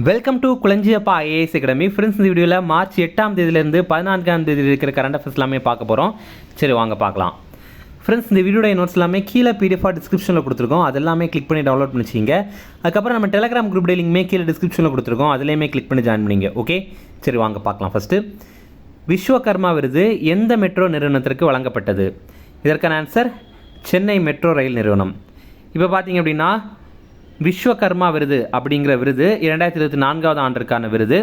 Welcome to Kulanjiappa IAS academy. Friends, இந்த வீடியோவில் March 8ஆம் தேதியிலேருந்து 14ஆம் தேதி இருக்கிற கரண்ட் அஃபேர்ஸ் எல்லாமே பார்க்க போகிறோம். சரி, வாங்க பார்க்கலாம். ஃப்ரெண்ட்ஸ், இந்த வீடியோட நோட்ஸ் எல்லாமே கீழே பிடிஎஃபாக டிஸ்கிரிப்ஷனில் கொடுத்துருக்கோம். அது எல்லாமே கிளிக் பண்ணி டவுன்லோட் பண்ணிச்சிங்க. அதுக்கப்புறம் நம்ம டெலிகிராம் குரூப் லிங்க்மே கீழே டிஸ்கிரிப்ஷனில் கொடுத்துருக்கோம். அதுலேயுமே கிளிக் பண்ணி ஜாயின் பண்ணிங்க. ஓகே, சரி வாங்க பார்க்கலாம். ஃபஸ்ட்டு, விஸ்வகர்மா விருது எந்த மெட்ரோ நிறுவனத்திற்கு வழங்கப்பட்டது? இதற்கான ஆன்சர் சென்னை மெட்ரோ ரயில் நிறுவனம். இப்போ பார்த்தீங்க அப்படின்னா விஸ்வகர்மா விருது அப்படிங்கிற விருது 2024 ஆண்டிற்கான விருது.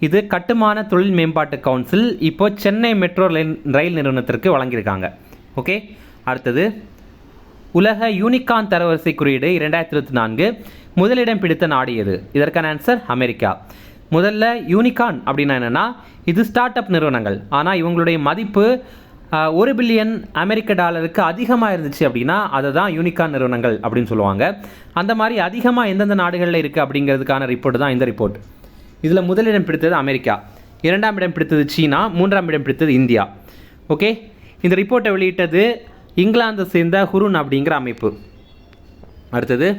இது கட்டுமான தொழில் மேம்பாட்டு கவுன்சில் இப்போ சென்னை மெட்ரோ ரயில் நிறுவனத்திற்கு வழங்கியிருக்காங்க. ஓகே, அடுத்தது உலக யூனிகான் தரவரிசை குறியீடு 2024 முதலிடம் பிடித்த நாடு எது? இதற்கான ஆன்சர் அமெரிக்கா. முதல்ல யூனிகான் அப்படின்னா என்னென்னா, இது ஸ்டார்ட் அப் நிறுவனங்கள். ஆனால் இவங்களுடைய மதிப்பு $1 பில்லியன் அதிகமாக இருந்துச்சு அப்படின்னா அதை தான் யூனிகான் நிறுவனங்கள் அப்படின்னு சொல்லுவாங்க. அந்த மாதிரி அதிகமாக எந்தெந்த நாடுகளில் இருக்குது அப்படிங்கிறதுக்கான ரிப்போர்ட் தான் இந்த ரிப்போர்ட். இதில் முதலிடம் பிடித்தது அமெரிக்கா, 2ஆம் இடம் பிடித்தது சீனா, 3ஆம் இடம் பிடித்தது இந்தியா. ஓகே, இந்த ரிப்போர்ட்டை வெளியிட்டது இங்கிலாந்தை சேர்ந்த ஹுருன் அப்படிங்கிற அமைப்பு. அடுத்தது,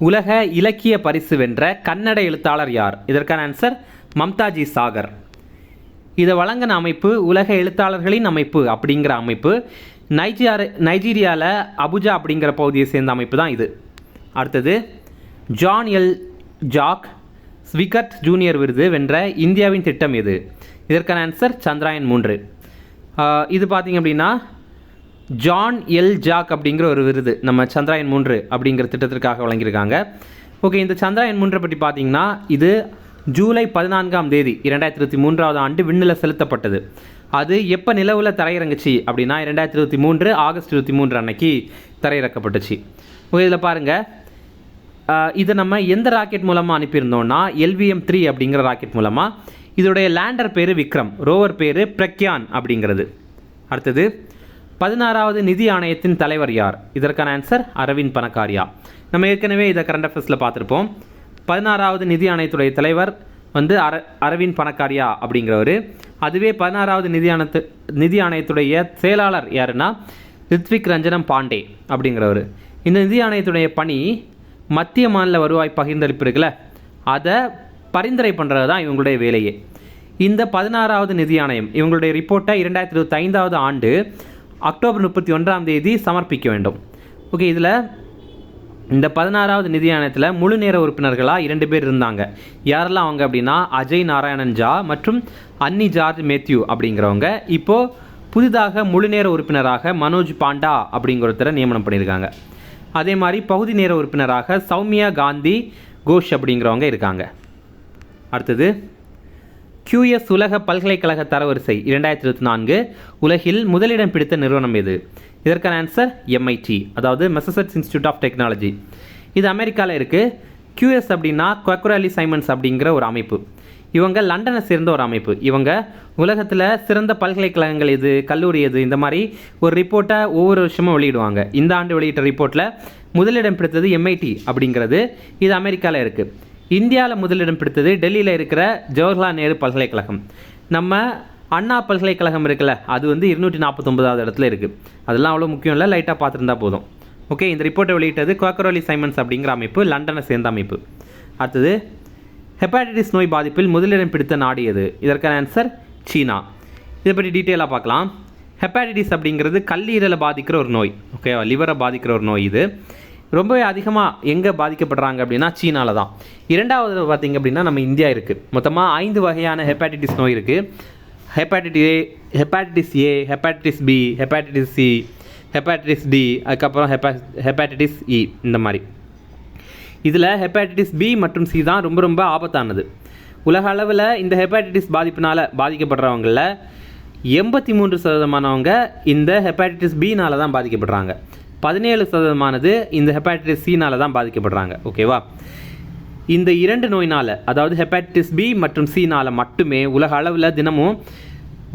உலக இலக்கிய பரிசு வென்ற கன்னட எழுத்தாளர் யார்? இதற்கான ஆன்சர் மம்தாஜி சாகர். இதை வழங்கின அமைப்பு உலக எழுத்தாளர்களின் அமைப்பு அப்படிங்கிற அமைப்பு. நைஜீரியாவில் அபுஜா அப்படிங்கிற பகுதியை சேர்ந்த அமைப்பு தான் இது. அடுத்தது, John L Jack Swigert Junior விருது வென்ற இந்தியாவின் திட்டம் எது? இதற்கான ஆன்சர் சந்திராயன் 3. இது பார்த்திங்க அப்படின்னா ஜான் எல் ஜாக் அப்படிங்கிற ஒரு விருது நம்ம சந்திராயன் 3 அப்படிங்கிற திட்டத்திற்காக வழங்கியிருக்காங்க. ஓகே, இந்த சந்திராயன் 3 பற்றி பார்த்தீங்கன்னா இது ஜூலை 14ஆம் தேதி 2023 ஆண்டு விண்ணில் செலுத்தப்பட்டது. அது எப்போ நிலவில் தரையிறங்குச்சு அப்படின்னா 2023 ஆகஸ்ட் 23 அன்னைக்கு தரையிறக்கப்பட்டுச்சு. ஓகே, இதில் பாருங்கள், இதை நம்ம எந்த ராக்கெட் மூலமாக அனுப்பியிருந்தோம்னா LVM-3 அப்படிங்கிற ராக்கெட் மூலமாக. இதோடைய லேண்டர் பேர் விக்ரம், ரோவர் பேர் பிரக்யான் அப்படிங்கிறது. அடுத்தது, 16வது நிதி ஆணையத்தின் தலைவர் யார்? இதற்கான ஆன்சர் அரவிந்த் பனகாரியா. நம்ம ஏற்கனவே இதை கரண்ட் அஃபேர்ஸில் பார்த்துருப்போம். 16வது நிதி ஆணையத்துடைய தலைவர் அரவிந்த் பனகாரியா அப்படிங்கிறவர். அதுவே 16வது நிதி ஆணையத்துடைய செயலாளர் யாருன்னா ரித்விக் ரஞ்சனம் பாண்டே அப்படிங்கிறவர். இந்த நிதி ஆணையத்துடைய பணி மத்திய மாநில வருவாய் பகிர்ந்தளிப்பு இருக்குல்ல, அதை பரிந்துரை பண்ணுறது தான் இவங்களுடைய வேலையே. இந்த 16வது நிதி ஆணையம் இவங்களுடைய ரிப்போர்ட்டை 2025 ஆண்டு அக்டோபர் 31ஆம் தேதி சமர்ப்பிக்க வேண்டும். ஓகே, இதில் இந்த 16வது நிதி ஆணையத்தில் முழு நேர உறுப்பினர்களாக 2 பேர் இருந்தாங்க. யாரெல்லாம் அவங்க அப்படின்னா அஜய் நாராயணன் ஜா மற்றும் அன்னி ஜார்ஜ் மேத்யூ அப்படிங்கிறவங்க. இப்போது புதிதாக முழு நேர உறுப்பினராக மனோஜ் பாண்டா அப்படிங்கிறவரை நியமனம் பண்ணியிருக்காங்க. அதே மாதிரி பகுதி நேர உறுப்பினராக சௌமியா காந்தி கோஷ் அப்படிங்கிறவங்க இருக்காங்க. அடுத்தது, QS உலக பல்கலைக்கழக தரவரிசை 2024 உலகில் முதலிடம் பிடித்த நிறுவனம் எது? இதற்கான ஆன்சர் MIT, அதாவது மெசசட்ஸ் இன்ஸ்டியூட் ஆஃப் டெக்னாலஜி. இது அமெரிக்காவில் இருக்குது. QS அப்படின்னா குவக்குராலி சைமன்ஸ் அப்படிங்கிற ஒரு அமைப்பு. இவங்க லண்டனை சேர்ந்த ஒரு அமைப்பு. இவங்க உலகத்தில் சிறந்த பல்கலைக்கழகங்கள் எது, கல்லூரி எது, இந்த மாதிரி ஒரு ரிப்போர்ட்டை ஒவ்வொரு வருஷமும் வெளியிடுவாங்க. இந்த ஆண்டு வெளியிட்ட ரிப்போர்ட்டில் முதலிடம் பிடித்தது MIT அப்படிங்கிறது. இது அமெரிக்காவில் இருக்குது. இந்தியாவில் முதலிடம் பிடித்தது டெல்லியில் இருக்கிற ஜவஹர்லால் நேரு பல்கலைக்கழகம். நம்ம அண்ணா பல்கலைக்கழகம் இருக்குல்ல, அது 249வது இடத்துல இருக்குது. அதெல்லாம் அவ்வளோ முக்கியம் இல்லை, லைட்டாக பார்த்துருந்தா போதும். ஓகே, இந்த ரிப்போர்ட்டை வெளியிட்டது குவக்குராலி சைமன்ஸ் அப்படிங்கிற அமைப்பு, லண்டனை சேர்ந்த அமைப்பு. அடுத்தது, ஹெப்பாட்டிட்டிஸ் நோய் பாதிப்பில் முதலிடம் பிடித்த நாடு எது? இதற்கான ஆன்சர் சீனா. இதை பற்றி டீட்டெயிலாக பார்க்கலாம். ஹெப்பாட்டிட்டிஸ் அப்படிங்கிறது கல்லீரலை பாதிக்கிற ஒரு நோய். ஓகேவா, லிவரை பாதிக்கிற ஒரு நோய். இது ரொம்பவே அதிகமாக எங்கே பாதிக்கப்படுறாங்க அப்படின்னா சீனாவில் தான். 2வது பார்த்திங்க அப்படின்னா நம்ம இந்தியா இருக்குது. மொத்தமாக 5 வகையான ஹெப்பாட்டிட்டிஸ் நோய் இருக்குது. Hepatitis A, hepatitis B, hepatitis C, hepatitis D, அதுக்கப்புறம் ஹெப்பாட்டிட்டிஸ் இ. இந்த மாதிரி இதில் ஹெப்பாட்டிட்டிஸ் பி மற்றும் சி தான் ரொம்ப ரொம்ப ஆபத்தானது. உலக அளவில் இந்த ஹெப்பாட்டிட்டிஸ் பாதிப்பினால் பாதிக்கப்படுறவங்களில் 83% இந்த ஹெப்பாட்டிட்டிஸ் பினால் தான் பாதிக்கப்படுறாங்க. 17% இந்த ஹெப்பாட்டிட்டிஸ் சினால் தான் பாதிக்கப்படுறாங்க. ஓகேவா, இந்த 2 நோயினால், அதாவது ஹெப்பாட்டிட்டிஸ் பி மற்றும் சினால் மட்டுமே உலக அளவில் தினமும்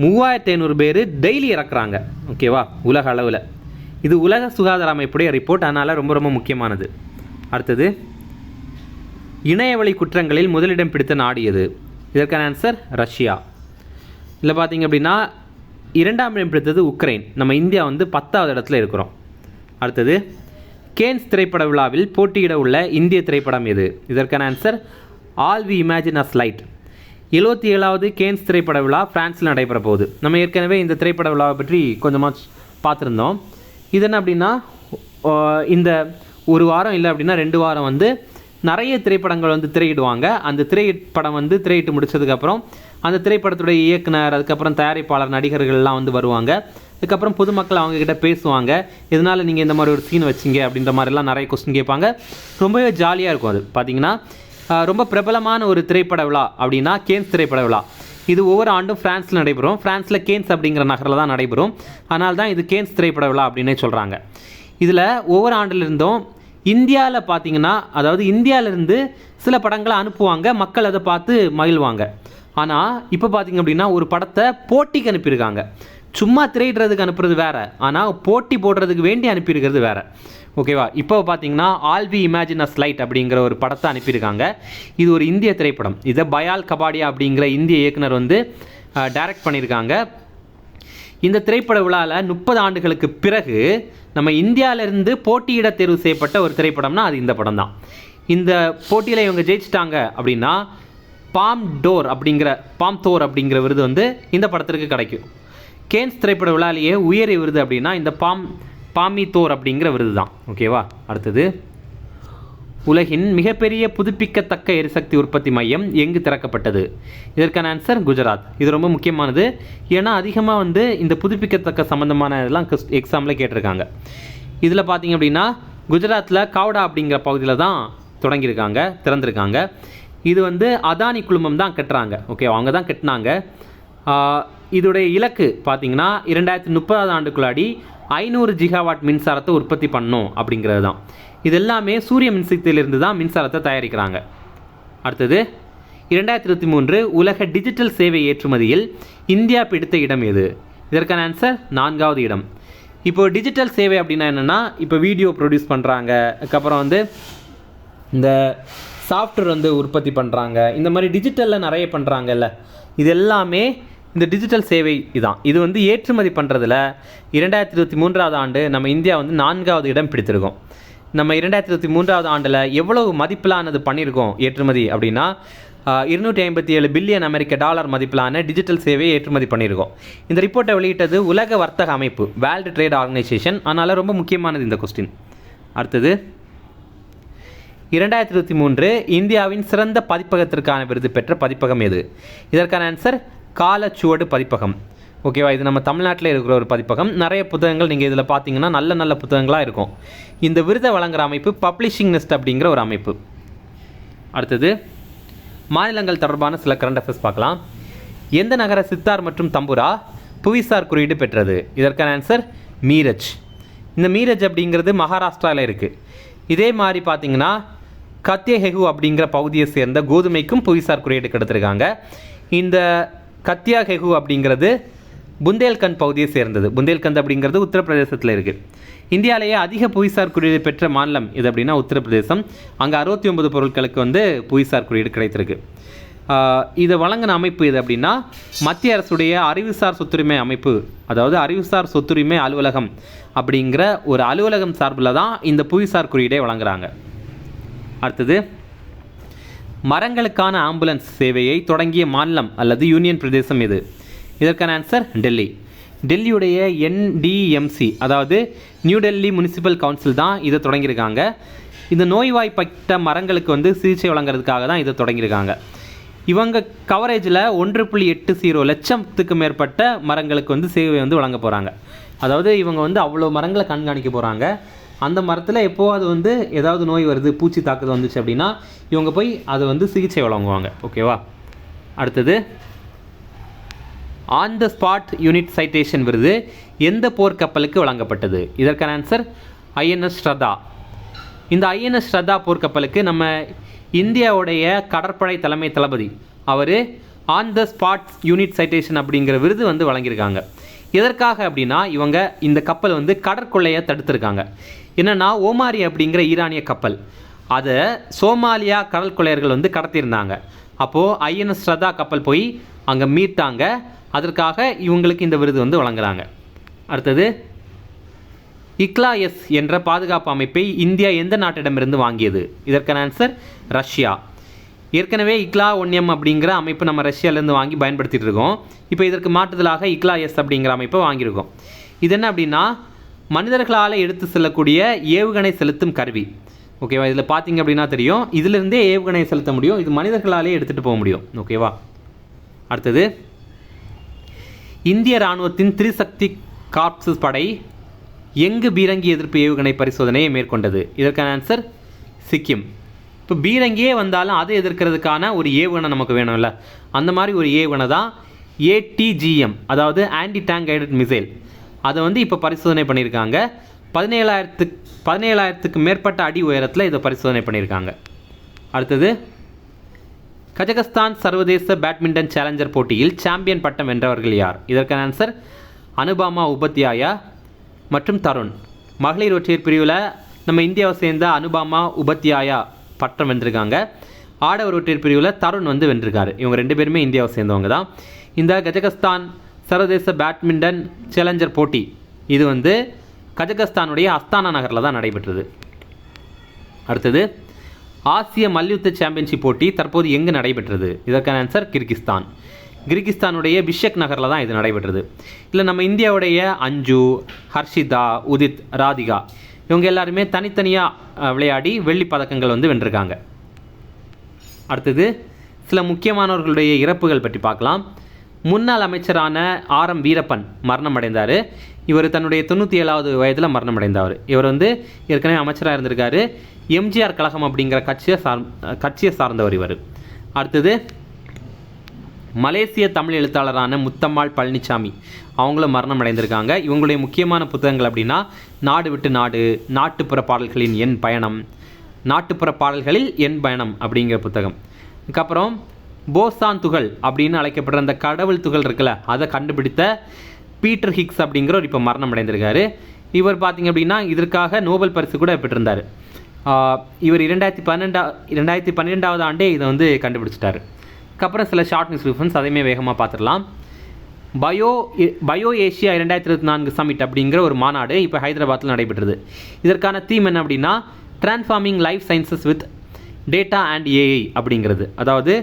3500 பேர் டெய்லி இறக்குறாங்க. ஓகேவா, உலக அளவில். இது உலக சுகாதார அமைப்புடைய ரிப்போர்ட், அதனால் ரொம்ப ரொம்ப முக்கியமானது. அடுத்தது, இணையவழி குற்றங்களில் முதலிடம் பிடித்த நாடு எது? இதற்கான ஆன்சர் ரஷ்யா. இதில் பார்த்திங்க அப்படின்னா 2ஆம் இடம் பிடித்தது உக்ரைன். நம்ம இந்தியா 10வது இடத்துல இருக்கிறோம். அடுத்தது, கேன்ஸ் திரைப்பட விழாவில் போட்டியிட உள்ள இந்திய திரைப்படம் எது? இதற்கான answer all we imagine as light 77வது கேன்ஸ் திரைப்பட விழா பிரான்ஸில் நடைபெற போகுது. நம்ம ஏற்கனவே இந்த திரைப்பட விழாவை பற்றி கொஞ்சமாக பார்த்துருந்தோம். இது என்ன அப்படின்னா, இந்த ஒரு வாரம் இல்லை அப்படின்னா 2 வாரம் வந்து நிறைய திரைப்படங்கள் வந்து திரையிடுவாங்க. அந்த திரைப்படம் வந்து திரையிட்டு முடிச்சதுக்கப்புறம் அந்த திரைப்படத்துடைய இயக்குனர், அதுக்கப்புறம் தயாரிப்பாளர், நடிகர்கள்லாம் வந்து வருவாங்க. அதுக்கப்புறம் பொதுமக்கள் அவங்கக்கிட்ட பேசுவாங்க. இதனால் நீங்கள் இந்த மாதிரி ஒரு சீன் வச்சிங்க அப்படின்ற மாதிரிலாம் நிறைய கொஸ்டின் கேட்பாங்க. ரொம்பவே ஜாலியாக இருக்கும். அது பார்த்திங்கன்னா ரொம்ப பிரபலமான ஒரு திரைப்பட விழா அப்படின்னா கேன்ஸ் திரைப்பட விழா. இது ஒவ்வொரு ஆண்டும் ஃப்ரான்ஸில் நடைபெறும். ஃப்ரான்ஸில் கேன்ஸ் அப்படிங்கிற நகரில் தான் நடைபெறும். அதனால தான் இது கேன்ஸ் திரைப்பட விழா அப்படின்னே சொல்கிறாங்க. இதில் ஒவ்வொரு ஆண்டிலிருந்தும் இந்தியாவில் பார்த்திங்கன்னா, அதாவது இந்தியாவிலேருந்து சில படங்களை அனுப்புவாங்க, மக்கள் அதை பார்த்து மகிழ்வாங்க. ஆனால் இப்போ பார்த்திங்க அப்படின்னா ஒரு படத்தை போட்டிக்கு அனுப்பியிருக்காங்க. சும்மா திரையிடுறதுக்கு அனுப்புறது வேறு, ஆனால் போட்டி போடுறதுக்கு வேண்டி அனுப்பியிருக்கிறது வேறு. ஓகேவா? இப்போ பார்த்தீங்கன்னா all we imagine as light அப்படிங்கிற ஒரு படத்தை அனுப்பியிருக்காங்க. இது ஒரு இந்திய திரைப்படம். இதை பயால் கபாடியா அப்படிங்கிற இந்திய இயக்குனர் வந்து டைரக்ட் பண்ணியிருக்காங்க. இந்த திரைப்பட விழாவில் 30 ஆண்டுகளுக்கு பிறகு நம்ம இந்தியாவிலேருந்து போட்டியிட தேர்வு செய்யப்பட்ட ஒரு திரைப்படம்னா அது இந்த படம் தான். இந்த போட்டியில் இவங்க ஜெயிச்சிட்டாங்க அப்படின்னா பாம் தோர் அப்படிங்கிற விருது வந்து இந்த படத்திற்கு கிடைக்கும். கேன்ஸ் திரைப்பட விழாலேயே உயரிய விருது அப்படின்னா இந்த பாமி தோர் அப்படிங்கிற விருது தான். ஓகேவா? அடுத்தது, உலகின் மிகப்பெரிய புதுப்பிக்கத்தக்க எரிசக்தி உற்பத்தி மையம் எங்கு திறக்கப்பட்டது? இதற்கான ஆன்சர் குஜராத். இது ரொம்ப முக்கியமானது. ஏன்னா அதிகமாக வந்து இந்த புதுப்பிக்கத்தக்க சம்மந்தமான இதெல்லாம் எக்ஸாமில் கேட்டிருக்காங்க. இதில் பார்த்தீங்க அப்படின்னா குஜராத்தில் காவ்டா அப்படிங்கிற பகுதியில் தான் திறந்திருக்காங்க. இது வந்து அதானி குழுமம் தான் கட்டுறாங்க. ஓகே, அவங்க தான் கட்டினாங்க. இதோடைய இலக்கு பார்த்தீங்கன்னா 2030 ஆண்டுக்குள்ளாடி 500 ஜிகாவாட் மின்சாரத்தை உற்பத்தி பண்ணணும் அப்படிங்கிறது தான். இது எல்லாமே சூரிய மின்சக்தியிலிருந்து தான் மின்சாரத்தை தயாரிக்கிறாங்க. அடுத்தது, 2023 உலக டிஜிட்டல் சேவை ஏற்றுமதியில் இந்தியா பிடித்த இடம் எது? இதற்கான ஆன்சர் 4வது இடம். இப்போ டிஜிட்டல் சேவை அப்படின்னா என்னென்னா, இப்போ வீடியோ ப்ரொடியூஸ் பண்ணுறாங்க, அதுக்கப்புறம் வந்து இந்த சாஃப்ட்வேர் வந்து உற்பத்தி பண்ணுறாங்க, இந்த மாதிரி டிஜிட்டலில் நிறைய பண்ணுறாங்கல்ல, இது எல்லாமே இந்த டிஜிட்டல் சேவை இதான். இது வந்து ஏற்றுமதி பண்ணுறதுல 2023 ஆண்டு நம்ம இந்தியா வந்து 4வது இடம் பிடித்திருக்கோம். நம்ம 2023 ஆண்டில் எவ்வளவு மதிப்பிலானது பண்ணியிருக்கோம் ஏற்றுமதி அப்படின்னா, 257 பில்லியன் அமெரிக்க டாலர் மதிப்பிலான டிஜிட்டல் சேவையை ஏற்றுமதி பண்ணியிருக்கோம். இந்த ரிப்போர்ட்டை வெளியிட்டது உலக வர்த்தக அமைப்பு, வேர்ல்டு ட்ரேட் ஆர்கனைசேஷன். அதனால் ரொம்ப முக்கியமானது இந்த கொஸ்டின். அடுத்தது, 2023 இந்தியாவின் சிறந்த பதிப்பகத்திற்கான விருது பெற்ற பதிப்பகம் எது? இதற்கான ஆன்சர் காலச்சுவடு பதிப்பகம். ஓகேவா? இது நம்ம தமிழ்நாட்டில் இருக்கிற ஒரு பதிப்பகம். நிறைய புத்தகங்கள் நீங்கள் இதில் பார்த்தீங்கன்னா நல்ல நல்ல புத்தகங்களாக இருக்கும். இந்த விருதை வழங்குகிற அமைப்பு பப்ளிஷிங் நெஸ்ட் அப்படிங்கிற ஒரு அமைப்பு. அடுத்தது, மாநிலங்கள் தொடர்பான சில கரண்ட் அஃபேர்ஸ் பார்க்கலாம். எந்த நகர சித்தார் மற்றும் தம்புரா புவிசார் குறியீடு பெற்றது? இதற்கான ஆன்சர் மீரஜ். இந்த மீரஜ் அப்படிங்கிறது மகாராஷ்டிராவில் இருக்குது. இதே மாதிரி பார்த்தீங்கன்னா கத்யஹெகு அப்படிங்கிற பகுதியை சேர்ந்த கோதுமைக்கும் புவிசார் குறியீடு கிடைத்திருக்காங்க. இந்த கத்யாஹெகு அப்படிங்கிறது புந்தேல்கண்ட் பகுதியை சேர்ந்தது. புந்தேல்கண்ட் அப்படிங்கிறது உத்தரப்பிரதேசத்தில் இருக்குது. இந்தியாவிலேயே அதிக புவிசார் குறியீடு பெற்ற மாநிலம் இது அப்படின்னா உத்தரப்பிரதேசம். அங்கே 69 பொருட்களுக்கு வந்து புவிசார் குறியீடு கிடைத்திருக்கு. இதை வழங்கின அமைப்பு இது அப்படின்னா மத்திய அரசுடைய அறிவுசார் சொத்துரிமை அமைப்பு, அதாவது அறிவுசார் சொத்துரிமை அலுவலகம் அப்படிங்கிற ஒரு அலுவலகம் சார்பில் தான் இந்த புவிசார் குறியீடை வழங்குறாங்க. அடுத்தது, மரங்களுக்கான ஆம்புலன்ஸ் சேவையை தொடங்கிய மாநிலம் அல்லது யூனியன் பிரதேசம் எது? இதற்கான ஆன்சர் டெல்லி. டெல்லியுடைய NDMC, அதாவது நியூ டெல்லி முனிசிபல் கவுன்சில் தான் இதை தொடங்கியிருக்காங்க. இந்த நோய்வாய்ப்பட்ட மரங்களுக்கு வந்து சிகிச்சை வழங்குறதுக்காக தான் இதை தொடங்கியிருக்காங்க. இவங்க கவரேஜில் 1.80 லட்சத்துக்கு மேற்பட்ட மரங்களுக்கு வந்து சேவை வந்து வழங்க போகிறாங்க. அதாவது இவங்க வந்து அவ்வளோ மரங்களை கண்காணிக்க போகிறாங்க. அந்த மரத்தில் எப்போது வந்து ஏதாவது நோய் வருது, பூச்சி தாக்குதல் வந்துச்சு அப்படின்னா இவங்க போய் அதை வந்து சிகிச்சை வழங்குவாங்க. ஓகேவா? அடுத்தது, on the spot unit citation விருது எந்த போர்க்கப்பலுக்கு வழங்கப்பட்டது? இதற்கான ஆன்சர் INS ஸ்ரதா. இந்த INS ஸ்ரதா போர்க்கப்பலுக்கு நம்ம இந்தியாவுடைய கடற்படை தலைமை தளபதி அவர் on the spot unit citation அப்படிங்கிற விருது வந்து வழங்கியிருக்காங்க. எதற்காக அப்படின்னா இவங்க இந்த கப்பல் வந்து கடற்கொள்ளையை தடுத்திருக்காங்க. என்னென்னா ஓமாரி அப்படிங்கிற ஈரானிய கப்பல், அதை சோமாலியா கடல் கொள்ளையர்கள் வந்து கடத்தியிருந்தாங்க. அப்போது INS ஸ்ரதா கப்பல் போய் அங்கே மீட்டாங்க. அதற்காக இவங்களுக்கு இந்த விருது வந்து வழங்குறாங்க. அடுத்தது, இக்லாஎஸ் என்ற பாதுகாப்பு அமைப்பை இந்தியா எந்த நாட்டிடமிருந்து வாங்கியது? இதற்கான ஆன்சர் ரஷ்யா. ஏற்கனவே இக்லா ஒன்னியம் அப்படிங்கிற அமைப்பு நம்ம ரஷ்யாவிலேருந்து வாங்கி பயன்படுத்திகிட்டு இருக்கோம். இப்போ இதற்கு மாற்றுதலாக இக்லா எஸ் அப்படிங்கிற அமைப்பை வாங்கியிருக்கோம். இது என்ன அப்படின்னா மனிதர்களால் எடுத்து செல்லக்கூடிய ஏவுகணை செலுத்தும் கருவி. ஓகேவா, இதில் பார்த்தீங்க அப்படின்னா தெரியும், இதிலிருந்தே ஏவுகணை செலுத்த முடியும். இது மனிதர்களாலே எடுத்துகிட்டு போக முடியும். ஓகேவா. அடுத்தது, இந்திய இராணுவத்தின் திரிசக்தி கார்ப்ஸ் படை எங்கு பீரங்கி எதிர்ப்பு ஏவுகணை பரிசோதனையை மேற்கொண்டது? இதற்கான ஆன்சர் சிக்கிம். இப்போ பீரங்கியே வந்தாலும் அதை எதிர்க்கிறதுக்கான ஒரு ஏவுகணை நமக்கு வேணும்ல, அந்த மாதிரி ஒரு ஏவுகணை தான் ATGM, அதாவது ஆன்டி டேங்க் கைடட் மிசைல். அதை வந்து இப்போ பரிசோதனை பண்ணியிருக்காங்க. 17,000க்கு மேற்பட்ட அடி உயரத்தில் இதை பரிசோதனை பண்ணியிருக்காங்க. அடுத்தது, கஜகஸ்தான் சர்வதேச பேட்மிண்டன் சேலஞ்சர் போட்டியில் சாம்பியன் பட்டம் வென்றவர்கள் யார்? இதற்கான ஆன்சர் அனுபாமா உபாத்யாயா மற்றும் தருண். மகளிர் ஒற்றையர் பிரிவில் நம்ம இந்தியாவை சேர்ந்த அனுபாமா உபாத்யாயா பட்டம் வென்றிருக்காங்க. ஆடவர் ஒற்றையர் பிரிவில் தருண் வந்து வென்றிருக்காரு. இவங்க 2 பேருமே இந்தியாவை சேர்ந்தவங்க தான். இந்த கஜகஸ்தான் சர்வதேச பேட்மிண்டன் சேலஞ்சர் போட்டி இது வந்து கஜகஸ்தானுடைய அஸ்தானா நகரில் தான் நடைபெற்றது. அடுத்தது, ஆசிய மல்யுத்த சாம்பியன்ஷிப் போட்டி தற்போது எங்கு நடைபெற்றது? இதற்கான ஆன்சர் கிர்கிஸ்தான். கிர்கிஸ்தானுடைய பிஷ்கெக் நகரில் தான் இது நடைபெற்றது. இல்லை நம்ம இந்தியாவுடைய அஞ்சு, ஹர்ஷிதா, உதித், ராதிகா இவங்க எல்லாருமே தனித்தனியாக விளையாடி வெள்ளி பதக்கங்கள் வந்து வென்றிருக்காங்க. அடுத்தது, சில முக்கியமானவர்களுடைய இறப்புகள் பற்றி பார்க்கலாம். முன்னாள் அமைச்சரான RM வீரப்பன் மரணம் அடைந்தார். இவர் தன்னுடைய 97வது வயதில் மரணம் அடைந்தவர். இவர் வந்து ஏற்கனவே அமைச்சராக இருந்திருக்காரு. MGR கழகம் அப்படிங்கிற கட்சியை சார்ந்தவர் இவர். அடுத்தது, மலேசிய தமிழ் எழுத்தாளரான முத்தம்மாள் பழனிசாமி அவங்களும் மரணம் அடைந்திருக்காங்க. இவங்களுடைய முக்கியமான புத்தகங்கள் அப்படின்னா நாடு விட்டு நாடு, நாட்டுப்புற பாடல்களின் என் பயணம், நாட்டுப்புற பாடல்களில் என் பயணம் அப்படிங்கிற புத்தகம். இதுக்கப்புறம் போசான் துகள் அப்படின்னு அழைக்கப்படுற அந்த கடவுள் துகள் இருக்குல்ல, அதை கண்டுபிடித்த பீட்டர் ஹிக்ஸ் அப்படிங்கிறவர் இப்போ மரணம் அடைந்திருக்காரு. இவர் பார்த்திங்க அப்படின்னா இதற்காக நோபல் பரிசு கூட பெற்றிருந்தார். இவர் 2012வது ஆண்டே இதை வந்து கண்டுபிடிச்சிட்டார். அதுக்கப்புறம் சில ஷார்ட் நியூஸ் ரிஃபரன்ஸ் அதையுமே வேகமாக பார்த்துடலாம். பயோ ஏஷியா 2024 சமிட் அப்படிங்கிற ஒரு மாநாடு இப்போ ஹைதராபாத்தில் நடைபெற்றது. இதற்கான தீம் என்ன அப்படின்னா transforming life sciences with data and AI அப்படிங்கிறது. அதாவது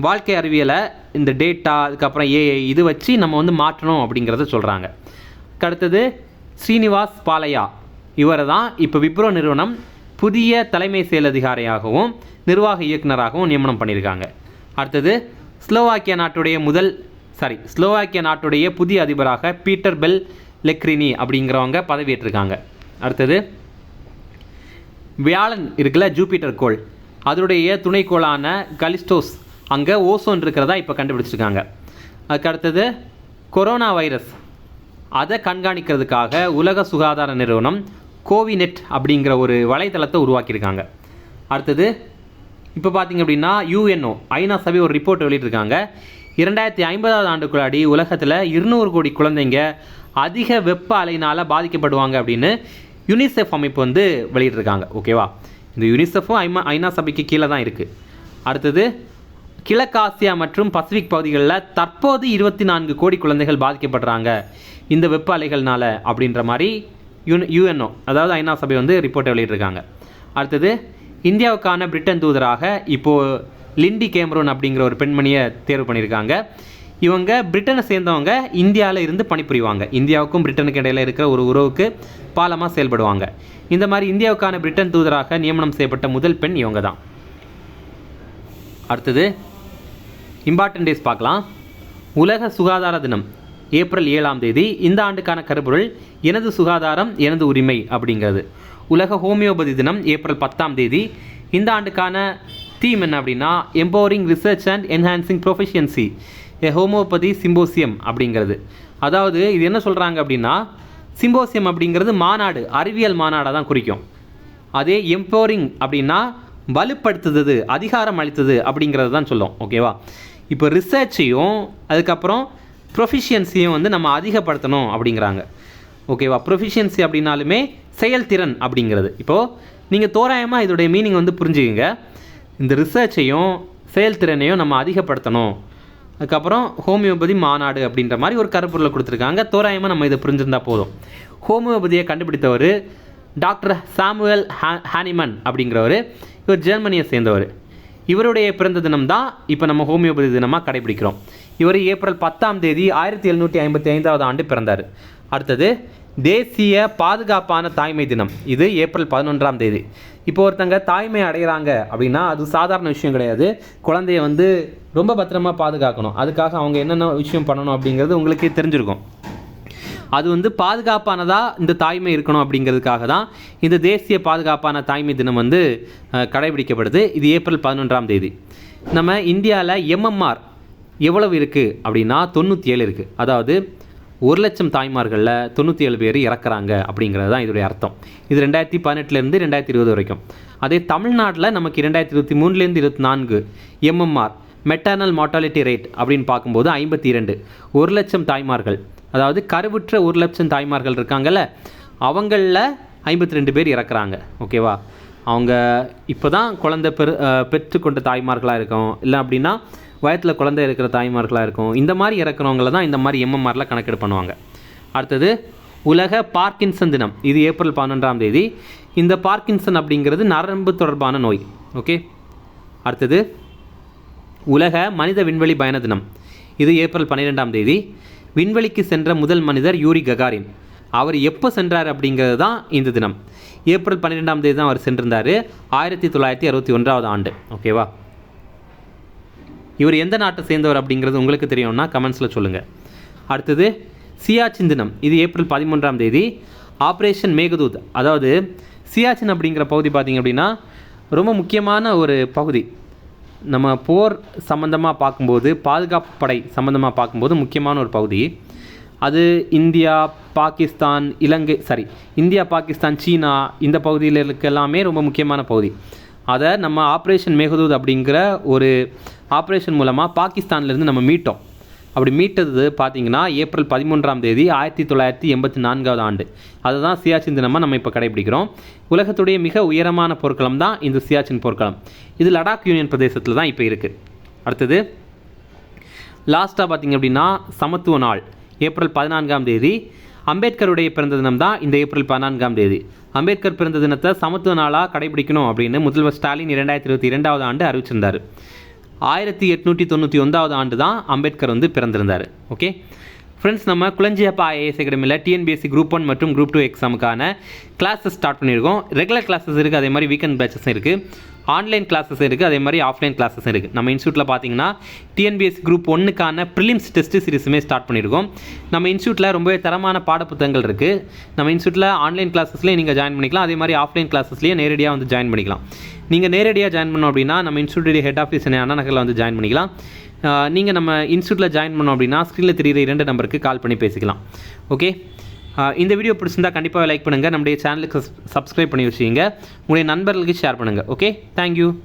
வாழ்க்கை அறிவியலை இந்த டேட்டா அதுக்கப்புறம் ஏஐ இது வச்சு நம்ம வந்து மாற்றணும் அப்படிங்கிறத சொல்கிறாங்க. அடுத்தது, ஸ்ரீனிவாஸ் பாலையா இவரை தான் இப்போ விப்ரோ நிறுவனம் புதிய தலைமை செயல் அதிகாரியாகவும் நிர்வாக இயக்குநராகவும் நியமனம் பண்ணியிருக்காங்க. அடுத்தது, ஸ்லோவாக்கியா நாட்டுடைய புதிய அதிபராக பீட்டர் பெல் லெக்ரினி அப்படிங்கிறவங்க பதவியேற்றிருக்காங்க. அடுத்தது, வியாழன் இருக்குல்ல, ஜூபிட்டர் கோள், அதனுடைய துணைக்கோளான கலிஸ்டோஸ் அங்கே ஓசோன் இருக்கிறதா இப்போ கண்டுபிடிச்சிருக்காங்க. அதுக்கு அடுத்தது, கொரோனா வைரஸ் அதை கண்காணிக்கிறதுக்காக உலக சுகாதார நிறுவனம் கோவிநெட் அப்படிங்கிற ஒரு வலைத்தளத்தை உருவாக்கியிருக்காங்க. அடுத்தது, இப்போ பார்த்திங்க அப்படின்னா UNO ஐநா சபை ஒரு ரிப்போர்ட் வெளியிட்டிருக்காங்க. 2050வது ஆண்டுக்குள்ளாடி உலகத்தில் 200 கோடி குழந்தைங்க அதிக வெப்ப அலையினால் பாதிக்கப்படுவாங்க அப்படின்னு யுனிசெஃப் அமைப்பு வந்து வெளியிட்டிருக்காங்க. ஓகேவா, இந்த யுனிசெஃப்பும் ஐநா சபைக்கு கீழே தான் இருக்குது. அடுத்தது, கிழக்காசியா மற்றும் பசிபிக் பகுதிகளில் தற்போது 24 கோடி குழந்தைகள் பாதிக்கப்படுறாங்க இந்த வெப்ப அலைகள்னால அப்படின்ற மாதிரி UNO அதாவது ஐநா சபை வந்து ரிப்போர்ட்டை வெளியிட்டிருக்காங்க. அடுத்தது, இந்தியாவுக்கான பிரிட்டன் தூதராக இப்போது லிண்டி கேமரூன் அப்படிங்கிற ஒரு பெண்மணியை தேர்வு பண்ணியிருக்காங்க. இவங்க பிரிட்டனை சேர்ந்தவங்க இந்தியாவில் இருந்து பணிபுரிவாங்க. இந்தியாவுக்கும் பிரிட்டனுக்கு இடையில் இருக்கிற ஒரு உறவுக்கு பாலமாக செயல்படுவாங்க. இந்த மாதிரி இந்தியாவுக்கான பிரிட்டன் தூதராக நியமனம் செய்யப்பட்ட முதல் பெண் இவங்க தான். அடுத்தது, இம்பார்ட்டன்ட் டேஸ் பார்க்கலாம். உலக சுகாதார தினம் ஏப்ரல் 7ஆம் தேதி. இந்த ஆண்டுக்கான கருப்பொருள் எனது சுகாதாரம் எனது உரிமை அப்படிங்கிறது. உலக ஹோமியோபதி தினம் ஏப்ரல் 10ஆம் தேதி. இந்த ஆண்டுக்கான தீம் என்ன அப்படின்னா empowering research and enhancing proficiency A homeopathy symposium அப்படிங்கிறது. அதாவது இது என்ன சொல்கிறாங்க அப்படின்னா சிம்போசியம் அப்படிங்கிறது மாநாடு, அறிவியல் மாநாடாக தான் குறிக்கும். அதே எம்பவரிங் அப்படின்னா வலுப்படுத்துது, அதிகாரம் அளித்தது அப்படிங்கிறது தான் சொல்லும். ஓகேவா, இப்போ ரிசர்ச்சையும் அதுக்கப்புறம் ப்ரொஃபிஷியன்சியும் வந்து நம்ம அதிகப்படுத்தணும் அப்படிங்கிறாங்க. ஓகேவா, ப்ரொஃபிஷியன்சி அப்படின்னாலுமே செயல்திறன் அப்படிங்கிறது. இப்போது நீங்கள் தோராயமாக இதோடைய மீனிங் வந்து புரிஞ்சுக்கங்க. இந்த ரிசர்ச்சையும் செயல்திறனையும் நம்ம அதிகப்படுத்தணும். அதுக்கப்புறம் ஹோமியோபதி மாநாடு அப்படின்ற மாதிரி ஒரு கருப்பொருளை கொடுத்துருக்காங்க. தோராயமாக நம்ம இதை புரிஞ்சிருந்தால் போதும். ஹோமியோபதியை கண்டுபிடித்தவர் டாக்டர் சாமுவேல் ஹானிமன் அப்படிங்கிறவர். இவர் ஜெர்மனியை சேர்ந்தவர். இவருடைய பிறந்த தினம் தான் இப்போ நம்ம ஹோமியோபதி தினமாக கடைபிடிக்கிறோம். இவர் ஏப்ரல் 10ஆம் தேதி 1755 ஆண்டு பிறந்தார். அடுத்தது தேசிய பாதுகாப்பான தாய்மை தினம். இது ஏப்ரல் 11ஆம் தேதி. இப்போ ஒருத்தங்க தாய்மை அடைகிறாங்க அப்படின்னா அது சாதாரண விஷயம் கிடையாது. குழந்தைய வந்து ரொம்ப பத்திரமா பாதுகாக்கணும். அதுக்காக அவங்க என்னென்ன விஷயம் பண்ணணும் அப்படிங்கிறது உங்களுக்கே தெரிஞ்சிருக்கும். அது வந்து பாதுகாப்பானதாக இந்த தாய்மை இருக்கணும் அப்படிங்கிறதுக்காக தான் இந்த தேசிய பாதுகாப்பான தாய்மை தினம் வந்து கடைபிடிக்கப்படுது. இது ஏப்ரல் 11ஆம் தேதி. நம்ம இந்தியாவில் எம்எம்ஆர் எவ்வளவு இருக்குது அப்படின்னா 97 இருக்குது. அதாவது 1,00,000 தாய்மார்களில் 97 பேர் இறக்குறாங்க அப்படிங்கிறது தான் இதோடைய அர்த்தம். இது 2018 2020 வரைக்கும். அதே தமிழ்நாட்டில் நமக்கு 2023 24 எம்எம்ஆர் மெட்டர்னல் மார்ட்டாலிட்டி ரேட் அப்படின்னு பார்க்கும்போது 52. 1,00,000 தாய்மார்கள், அதாவது கருவுற்ற 1,00,000 தாய்மார்கள் இருக்காங்கல்ல, அவங்களில் 52 பேர் இறக்குறாங்க. ஓகேவா? அவங்க இப்போ தான் குழந்தை பெற்றுக்கொண்ட தாய்மார்களாக இருக்கும், இல்லை அப்படின்னா வயத்தில் குழந்தை இருக்கிற தாய்மார்களாக இருக்கும். இந்த மாதிரி இறக்குறவங்கள தான் இந்த மாதிரி எம்எம்ஆரில் கணக்கெடு பண்ணுவாங்க. அடுத்தது உலக பார்க்கின்சன் தினம். இது ஏப்ரல் 11ஆம் தேதி. இந்த பார்க்கின்சன் அப்படிங்கிறது நரம்பு தொடர்பான நோய். ஓகே. அடுத்தது உலக மனித விண்வெளி பயண தினம். இது ஏப்ரல் 12ஆம் தேதி. விண்வெளிக்கு சென்ற முதல் மனிதர் யூரி ககாரின். அவர் எப்போ சென்றார் அப்படிங்கிறது தான் இந்த தினம். ஏப்ரல் 12ஆம் தேதி தான் அவர் சென்றிருந்தார், 1961 ஆண்டு. ஓகேவா? இவர் எந்த நாட்டை சேர்ந்தவர் அப்படிங்கிறது உங்களுக்கு தெரியும்னா கமெண்ட்ஸில் சொல்லுங்கள். அடுத்தது சியாச்சின் தினம். இது ஏப்ரல் 13ஆம் தேதி. ஆப்ரேஷன் மேகதூத், அதாவது சியாச்சின் அப்படிங்கிற பகுதி பார்த்திங்க அப்படின்னா ரொம்ப முக்கியமான ஒரு பகுதி. நம்ம போர் சம்மந்தமாக பார்க்கும்போது, பாதுகாப்பு படை சம்மந்தமாக பார்க்கும்போது முக்கியமான ஒரு பகுதி அது. இந்தியா, பாகிஸ்தான், இந்தியா, பாகிஸ்தான், சீனா இந்த பகுதியில் இருக்க எல்லாமே ரொம்ப முக்கியமான பகுதி. அதை நம்ம ஆப்ரேஷன் மேகதூத் அப்படிங்கிற ஒரு ஆப்ரேஷன் மூலமாக பாகிஸ்தான்லேருந்து நம்ம மீட்டோம். அப்படி மீட்டது பார்த்திங்கன்னா ஏப்ரல் 13ஆம் தேதி 1984 ஆண்டு. அதுதான் சியாச்சின் தினமாக நம்ம இப்போ கடைபிடிக்கிறோம். உலகத்துடைய மிக உயரமான போர்க்களம் தான் இந்த சியாச்சின் போர்க்களம். இது லடாக் யூனியன் பிரதேசத்தில் தான் இப்போ இருக்குது. அடுத்தது லாஸ்ட்டாக பார்த்திங்க அப்படின்னா சமத்துவ நாள். ஏப்ரல் 14ஆம் தேதி. அம்பேத்கருடைய பிறந்த தினம் தான் இந்த ஏப்ரல் 14ஆம் தேதி. அம்பேத்கர் பிறந்த தினத்தை சமத்துவ நாளாக கடைபிடிக்கணும் அப்படின்னு முதல்வர் ஸ்டாலின் 2022 ஆண்டு அறிவிச்சிருந்தார். 1891 ஆண்டு தான் அம்பேத்கர் வந்து பிறந்திருந்தார். ஓகே ஃப்ரெண்ட்ஸ், நம்ம குளஞ்சியப்பா ஐஏஎஸ் அகாடமியில் டிஎன்பிஎஸ்சி குரூப் 1 மற்றும் குரூப் 2 எக்ஸாமுக்கான கிளாஸஸ் ஸ்டார்ட் பண்ணியிருக்கோம். ரெகுலர் கிளாஸஸ் இருக்குது, அதே மாதிரி வீக்கெண்ட் பேச்சஸும் இருக்குது. ஆன்லைன் கிளாஸஸ் இருக்குது, அதே மாதிரி ஆஃப்லைன் கிளாஸஸ் இருக்குது. நம்ம இன்ஸ்டியூட்டில் பார்த்தீங்கன்னா டிஎன்பிஎஸ்சி குரூப் 1க்கான ப்ரிலிம்ஸ் டெஸ்ட் சீரிஸுமே ஸ்டார்ட் பண்ணியிருக்கோம். நம்ம இன்ஸ்டியூட்டில் ரொம்பவே தரமான பாடப்புத்தகங்கள் இருக்குது. நம்ம இன்ஸ்டியூட்டில் ஆன்லைன் கிளாஸஸ்லேயே நீங்கள் ஜாயின் பண்ணிக்கலாம், அதே மாதிரி ஆஃப்லைன் கிளாஸஸ்லேயே நேரடியாக வந்து ஜாயின் பண்ணிக்கலாம். நீங்கள் நேரடியாக ஜாயின் பண்ணோம் அப்படின்னா நம்ம இன்ஸ்டியூட்டுடைய ஹெட் ஆஃபீஸ் அண்ணா நகரில் வந்து ஜாயின் பண்ணிக்கலாம். நீங்கள் நம்ம இன்ஸ்டியூட்டில் ஜாயின் பண்ணோம் அப்படின்னா ஸ்க்ரீனில் தெரியுற 2 நம்பருக்கு கால் பண்ணி பேசிக்கலாம். ஓகே, இந்த வீடியோ பிடிச்சிருந்தா கண்டிப்பாக லைக் பண்ணுங்கள், நம்முடைய சேனலுக்கு சப்ஸ்கிரைப் பண்ணி வச்சுக்கிங்க, உங்களுடைய நண்பர்களுக்கு ஷேர் பண்ணுங்கள். Okay, thank you.